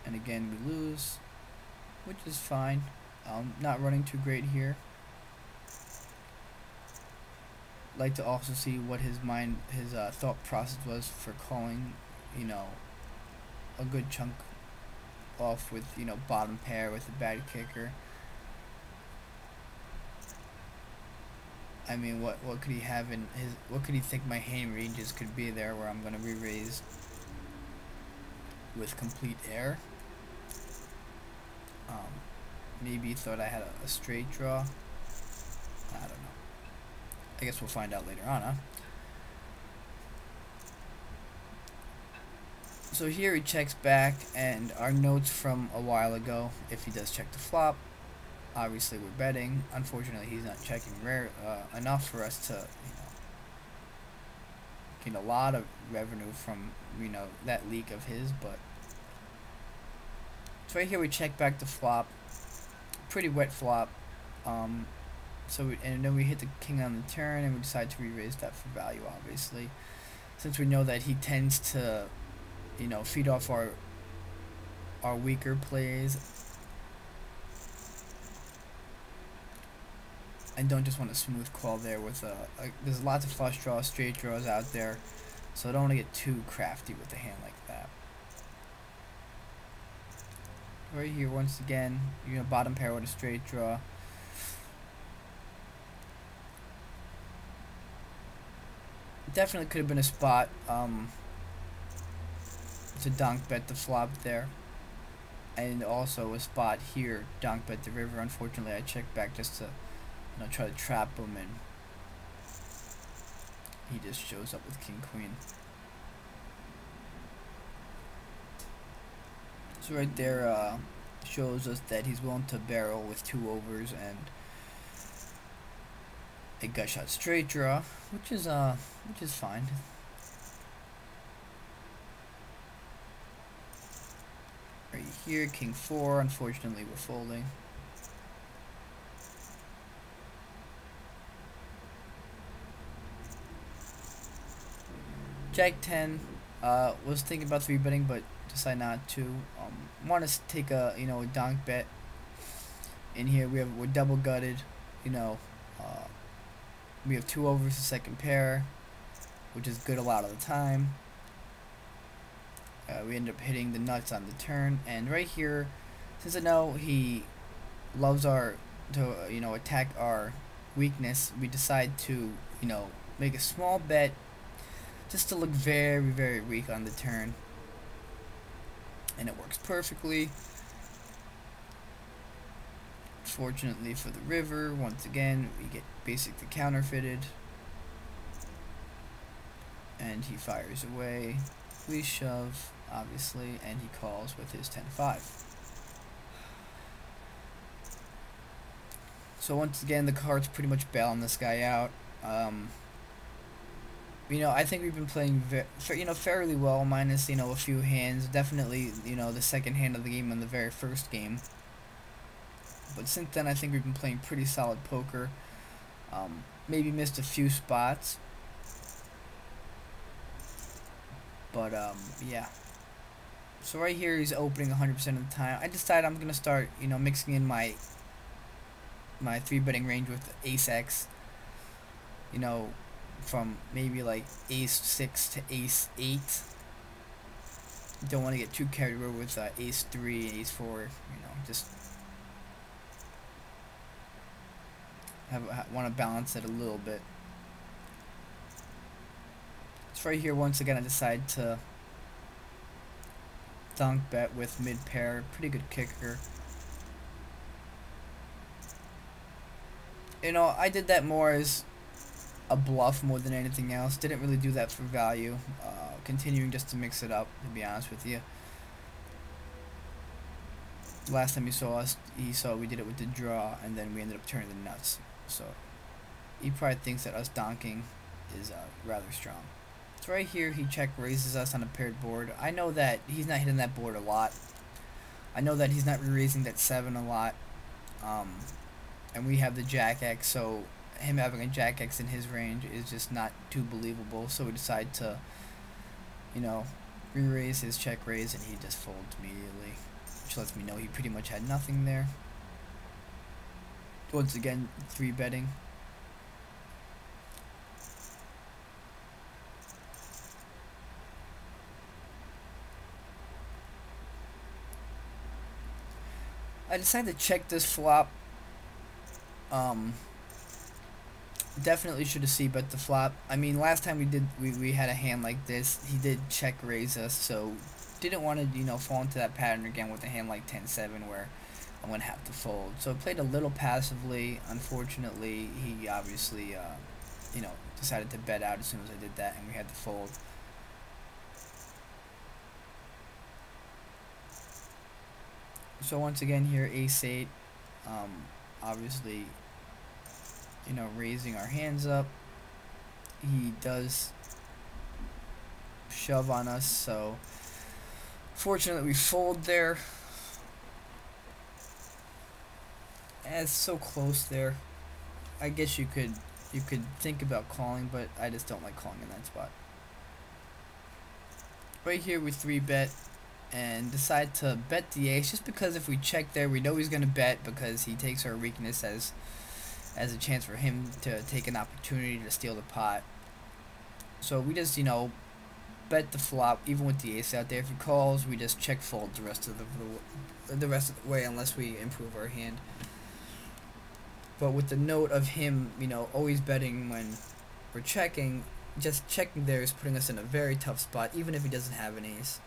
and again we lose, which is fine. Not running too great here. Like to also see what his thought process was for calling, you know, a good chunk off with, you know, bottom pair with a bad kicker. I mean, what could he have in his, what could he think my hand ranges could be there where I'm gonna re-raise with complete air? Maybe he thought I had a straight draw. I don't know. I guess we'll find out later on, huh? So here he checks back, and our notes from a while ago, if he does check the flop, obviously we're betting. Unfortunately, he's not checking enough for us to, you know, get a lot of revenue from, you know, that leak of his. But so right here we check back the flop, pretty wet flop. And then we hit the king on the turn, and we decide to re-raise that for value, obviously, since we know that he tends to, you know, feed off our weaker plays. I don't just want a smooth call there with there's lots of flush draws, straight draws out there, so I don't want to get too crafty with a hand like that. Right here, once again, you know, bottom pair with a straight draw. Definitely could have been a spot to donk bet the flop there, and also a spot here donk bet the river. Unfortunately, I checked back just to, you know, try to trap him, and he just shows up with king queen. So right there shows us that he's willing to barrel with 2 overs and a gut shot straight draw, which is fine. Right here, king 4. Unfortunately, we're folding. Jack 10. Was thinking about 3-betting, but decide not to. Want to take a, you know, a donk bet. In here, we're double gutted. You know, we have 2 overs the second pair, which is good a lot of the time. We end up hitting the nuts on the turn, and right here, since I know he loves to you know, attack our weakness, we decide to, you know, make a small bet just to look very, very weak on the turn, and it works perfectly. Fortunately for the river, once again we get basically counterfeited, and he fires away. We shove, obviously, and he calls with his 10-5. So once again, the cards pretty much bailing this guy out. You know, I think we've been playing you know, fairly well, minus, you know, a few hands. Definitely, you know, the second hand of the game in the very first game. But since then, I think we've been playing pretty solid poker. Maybe missed a few spots. But, yeah. So right here, he's opening 100% of the time. I decided I'm going to start, you know, mixing in my 3-betting range with ace-x. You know, from maybe like ace-6 to ace-8. Don't want to get too carried away with ace-3, ace-4, you know, just want to balance it a little bit. So right here, once again, I decide to donk bet with mid-pair. Pretty good kicker. You know, I did that more as a bluff more than anything else. Didn't really do that for value. Continuing just to mix it up, to be honest with you. Last time he saw we did it with the draw, and then we ended up turning the nuts. So he probably thinks that us donking is rather strong. So right here, he check raises us on a paired board. I know that he's not hitting that board a lot. I know that he's not re-raising that 7 a lot. And we have the Jack X, so him having a Jack X in his range is just not too believable. So we decide to, you know, re-raise his check raise, and he just folds immediately. which lets me know he pretty much had nothing there. Once again, 3-betting. I decided to check this flop. Definitely should have c-bet the flop. I mean, last time we had a hand like this, he did check raise us, so didn't want to, fall into that pattern again with a hand like 10-7 where I'm going to have to fold. So I played a little passively. Unfortunately, he obviously, decided to bet out as soon as I did that, and we had to fold. So once again here, ace-8, obviously, raising our hands up. He does shove on us, so fortunately we fold there. It's so close there. I guess you could think about calling, but I just don't like calling in that spot. Right here we 3-bet and decide to bet the ace, just because if we check there, we know he's going to bet because he takes our weakness as a chance for him to take an opportunity to steal the pot. So we just, bet the flop, even with the ace out there. If he calls, we just check fold the rest of the way, unless we improve our hand. But with the note of him, always betting when we're checking, just checking there is putting us in a very tough spot, even if he doesn't have an ace.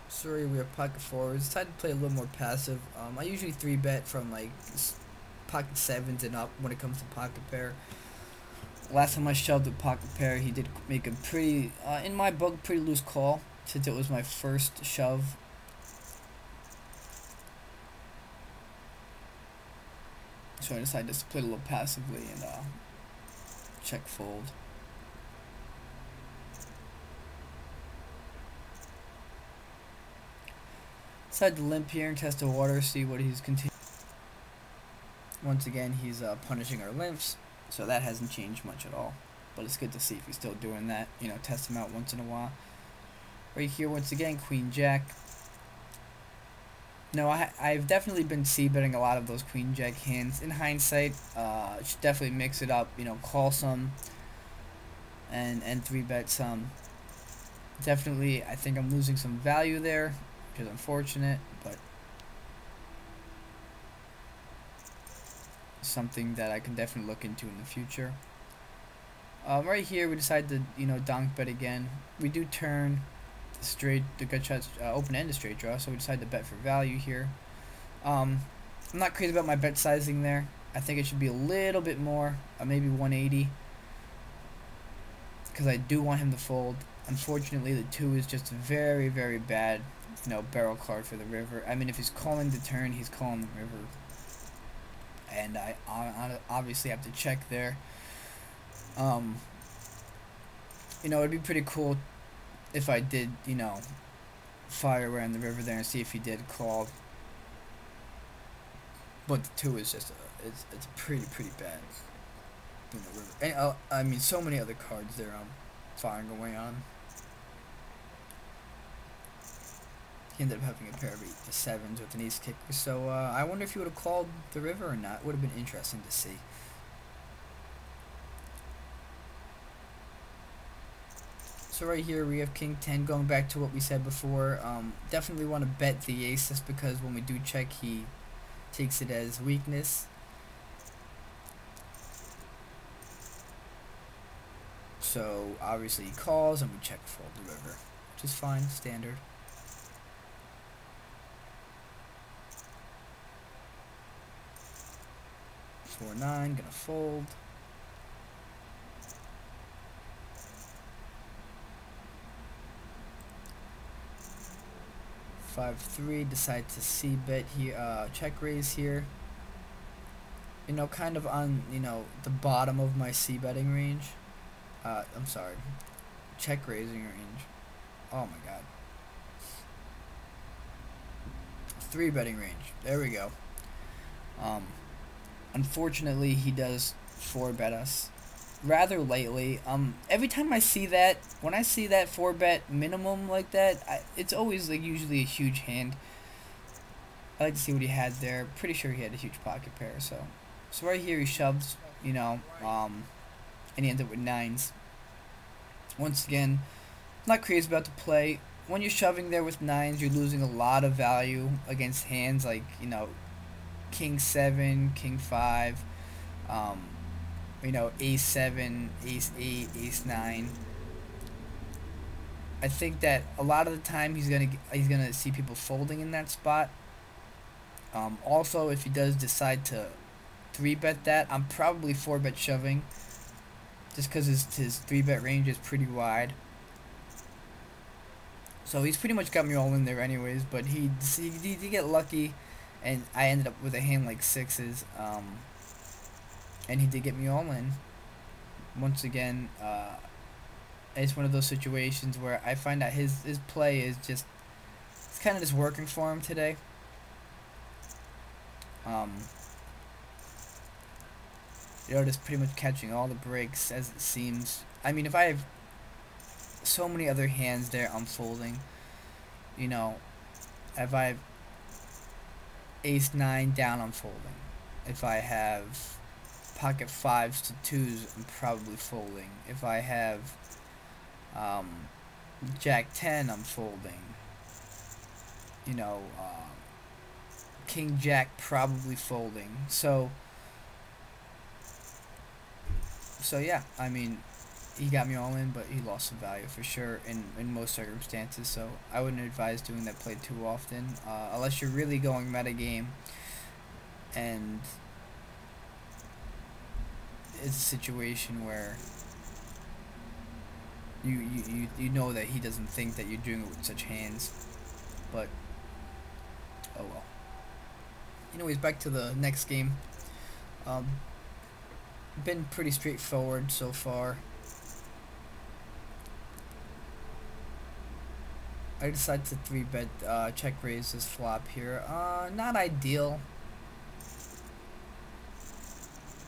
Sorry, we have pocket fours. Decided to play a little more passive. I usually 3-bet from like pocket 7s and up when it comes to pocket pair. Last time I shoved with pocket pair, he did make a pretty, in my book, pretty loose call, since it was my first shove. So I decided to play a little passively and check fold. Decided to limp here and test the water, see what he's continuing. Once again, he's punishing our limps, so that hasn't changed much at all. But it's good to see if he's still doing that. Test him out once in a while. Right here, once again, Queen Jack. No, I've definitely been c-betting a lot of those Queen Jack hands. In hindsight, should definitely mix it up. Call some and 3-bet some. Definitely, I think I'm losing some value there, which is unfortunate, but something that I can definitely look into in the future. Right here, we decide to donk bet again. We do turn straight, the gut shots open end a straight draw, so we decide to bet for value here. I'm not crazy about my bet sizing there. I think it should be a little bit more, maybe 180, because I do want him to fold. Unfortunately, the 2 is just a very, very bad barrel card for the river. I mean, if he's calling the turn, he's calling the river, and I obviously have to check there. It'd be pretty cool if I did, fire around the river there and see if he did call. But the 2 is just it's pretty bad in the river. And I mean, so many other cards there firing away on. He ended up having a pair of 7s with an ace kicker. So I wonder if he would have called the river or not. Would have been interesting to see. So right here we have King 10. Going back to what we said before, definitely want to bet the ace, just because when we do check, he takes it as weakness. So obviously he calls and we check fold the river, which is fine, standard. Four 9, gonna fold. Five 3, decide to c-bet here, check raise here. Kind of on the bottom of my c-betting range. I'm sorry, check raising range. Oh my god. 3-betting range. There we go. Unfortunately, he does 4-bet us. rather lately. Every time I see that, when I see that 4-bet minimum like that, it's always like usually a huge hand. I like to see what he had there. Pretty sure he had a huge pocket pair. So right here he shoves, and he ends up with nines. Once again, not crazy about the play. When you're shoving there with nines, you're losing a lot of value against hands like king 7, king 5, ace 7, ace 8, ace 9. I think that a lot of the time he's gonna see people folding in that spot. Also, if he does decide to 3-bet that, I'm probably 4-bet shoving, just because his 3-bet range is pretty wide. So he's pretty much got me all in there anyways, but he did get lucky, and I ended up with a hand like sixes, and he did get me all in. Once again, it's one of those situations where I find that his play is it's kind of just working for him today. Just pretty much catching all the breaks as it seems. I mean, if I have so many other hands there, I'm folding. If I have ace 9 down, I'm folding. If I have pocket 5s to 2s, I'm probably folding. If I have jack 10, I'm folding. King jack, probably folding. So yeah, I mean, he got me all in, but he lost some value for sure in most circumstances. So I wouldn't advise doing that play too often, unless you're really going metagame and it's a situation where you know that he doesn't think that you're doing it with such hands. But oh well. Anyways, back to the next game. Been pretty straightforward so far. I decided to 3-bet check raise this flop here. Not ideal.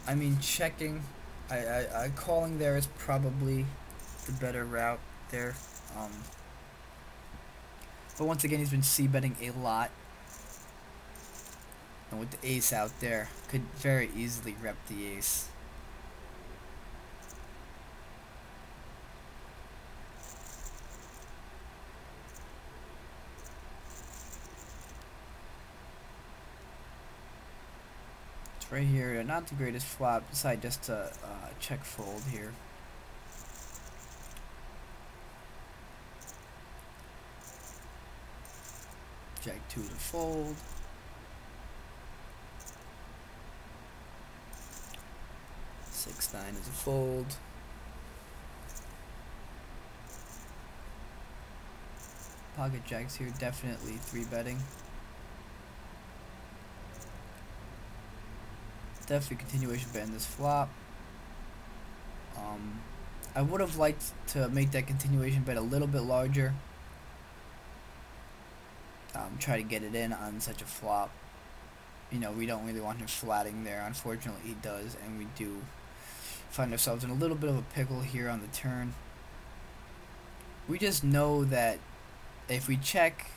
I mean, checking, I calling there is probably the better route there. But once again, he's been c-betting a lot. And with the ace out there, could very easily rep the ace. It's right here, not the greatest flop, decide just to check fold here. Jack 2 to fold. 6-9 is a fold. Pocket jacks here, definitely 3-betting. Definitely continuation bet in this flop. I would have liked to make that continuation bet a little bit larger. Try to get it in on such a flop. We don't really want him flatting there. Unfortunately, he does, and we do find ourselves in a little bit of a pickle here on the turn. We just know that if we check,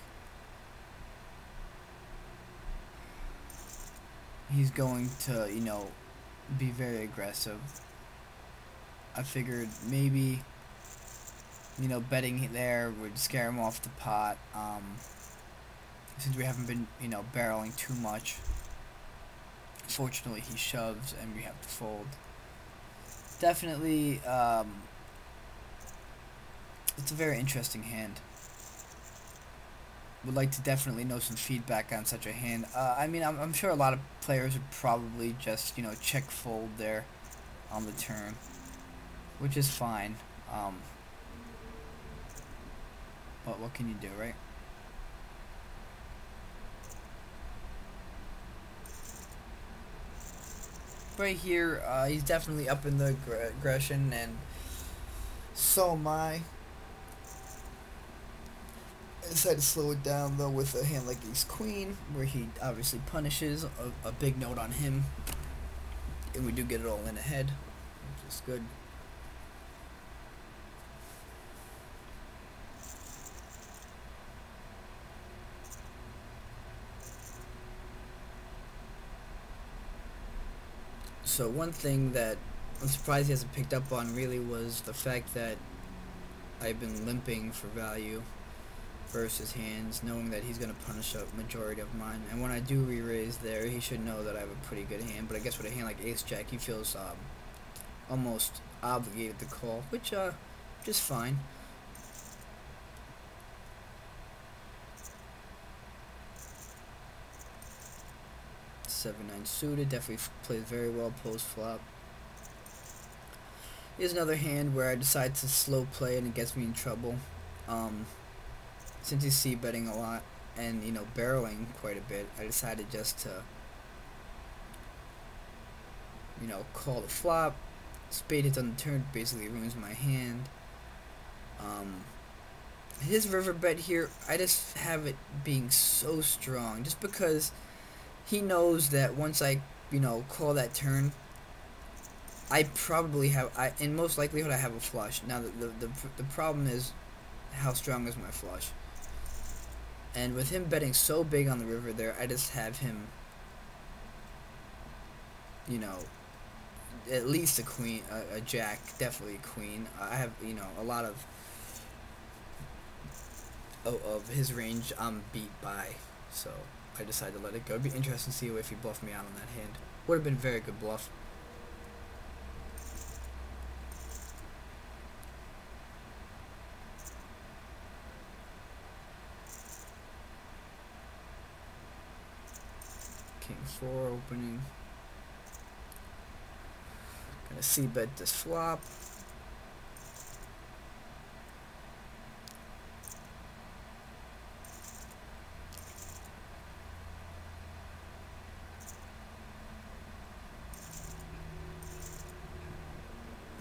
he's going to, be very aggressive. I figured maybe, betting there would scare him off the pot. Since we haven't been, barreling too much. Fortunately, he shoves and we have to fold. Definitely, it's a very interesting hand. Would like to definitely know some feedback on such a hand. I mean, I'm sure a lot of players would probably just, check fold there on the turn, which is fine. But what can you do, right? Right here, he's definitely up in the aggression, and so am I. I decided to slow it down though with a hand like ace queen, where he obviously punishes a big note on him, and we do get it all in ahead, which is good. So one thing that I'm surprised he hasn't picked up on really was the fact that I've been limping for value versus hands, knowing that he's going to punish a majority of mine. And when I do re-raise there, he should know that I have a pretty good hand. But I guess with a hand like ace-jack, he feels almost obligated to call, which is fine. Seven nine suited, definitely plays very well post flop. Here's another hand where I decide to slow play and it gets me in trouble. Since he's c-betting a lot and, you know, barreling quite a bit, I decided just to, you know, call the flop. Spade hits on the turn, basically ruins my hand. His river bet here, I just have it being so strong, just because he knows that once I, you know, call that turn, I probably have, in most likelihood, I have a flush. Now, the problem is, how strong is my flush? And with him betting so big on the river there, I just have him, you know, at least a queen, a jack, definitely a queen. I have, you know, a lot of his range I'm beat by, so I decided to let it go. It'd be interesting to see if he bluffed me out on that hand. Would have been a very good bluff. King 4 opening. Gonna c-bet this flop.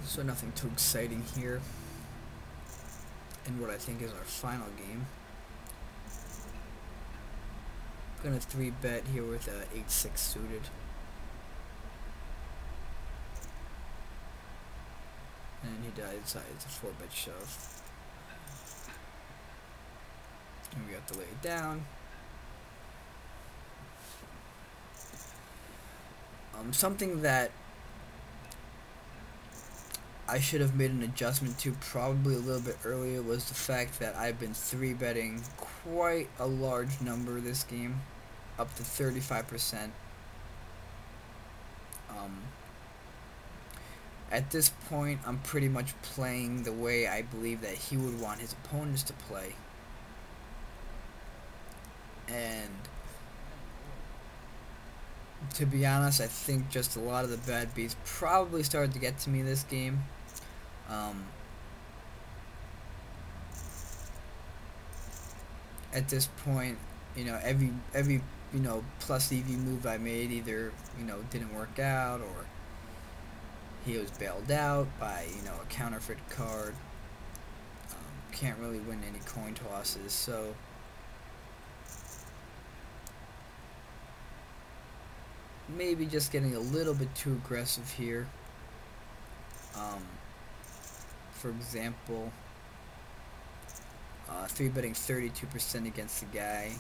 So nothing too exciting here in what I think is our final game. Gonna 3-bet here with a 8-6 suited. And he decides a 4-bet shove. And we have to lay it down. Something that I should have made an adjustment to probably a little bit earlier was the fact that I've been 3-betting quite a large number this game, up to 35%. At this point, I'm pretty much playing the way I believe that he would want his opponents to play. And to be honest, I think just a lot of the bad beats probably started to get to me this game. At this point, you know, every you know, plus EV move I made either, you know, didn't work out, or he was bailed out by, you know, a counterfeit card. Can't really win any coin tosses, so maybe just getting a little bit too aggressive here. For example, 3-betting 32% against the guy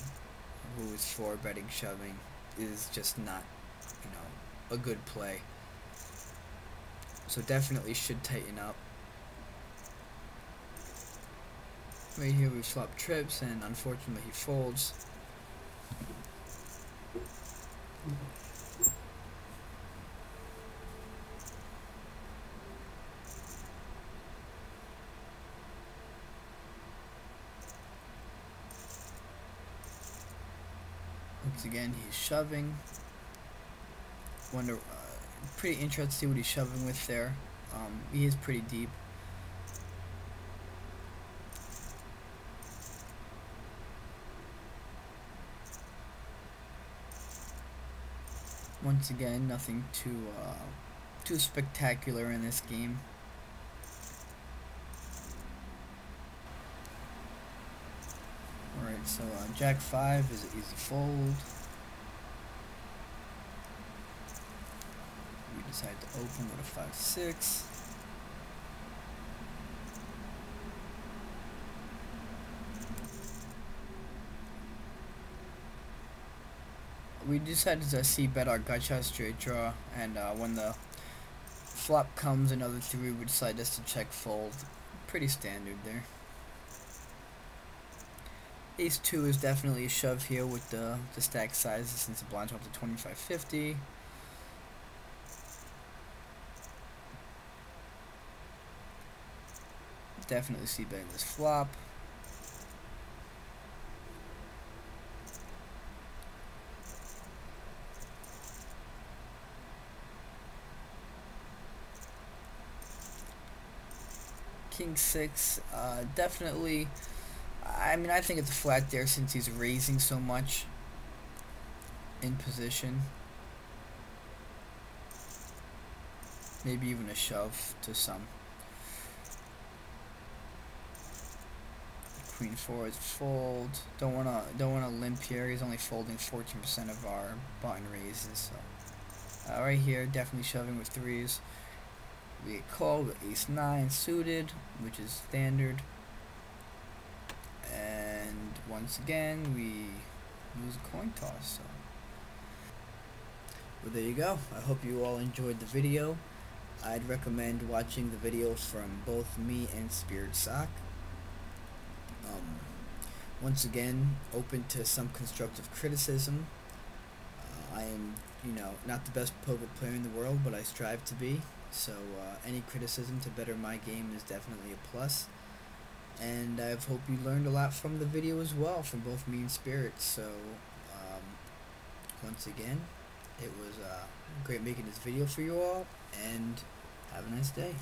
who is 4-betting shoving is just not, you know, a good play. So definitely should tighten up. Right here we flop trips, and unfortunately he folds. Once again, he's shoving. Wonder, pretty interested to see what he's shoving with there. He is pretty deep. Once again, nothing too spectacular in this game. Alright, so Jack 5 is an easy fold. We decide to open with a 5-6. We decided to c-bet our gut shot straight draw, and when the flop comes, another 3, we decide just to check fold. Pretty standard there. Ace 2 is definitely a shove here with the stack sizes since the blinds went up to 25-50. Definitely see betting this flop. King 6, definitely. I mean, I think it's a flat there since he's raising so much in position. Maybe even a shove to some. Queen 4 is fold. Don't wanna limp here. He's only folding 14% of our button raises. So right here, definitely shoving with 3s. We get called with ace 9 suited, which is standard. And once again, we lose a coin toss. So. Well, there you go. I hope you all enjoyed the video. I'd recommend watching the video from both me and Spiritsock. Once again, open to some constructive criticism. I am, not the best poker player in the world, but I strive to be. So any criticism to better my game is definitely a plus. And I hope you learned a lot from the video as well, from both me and Spirit. So once again, it was great making this video for you all, and have a nice day.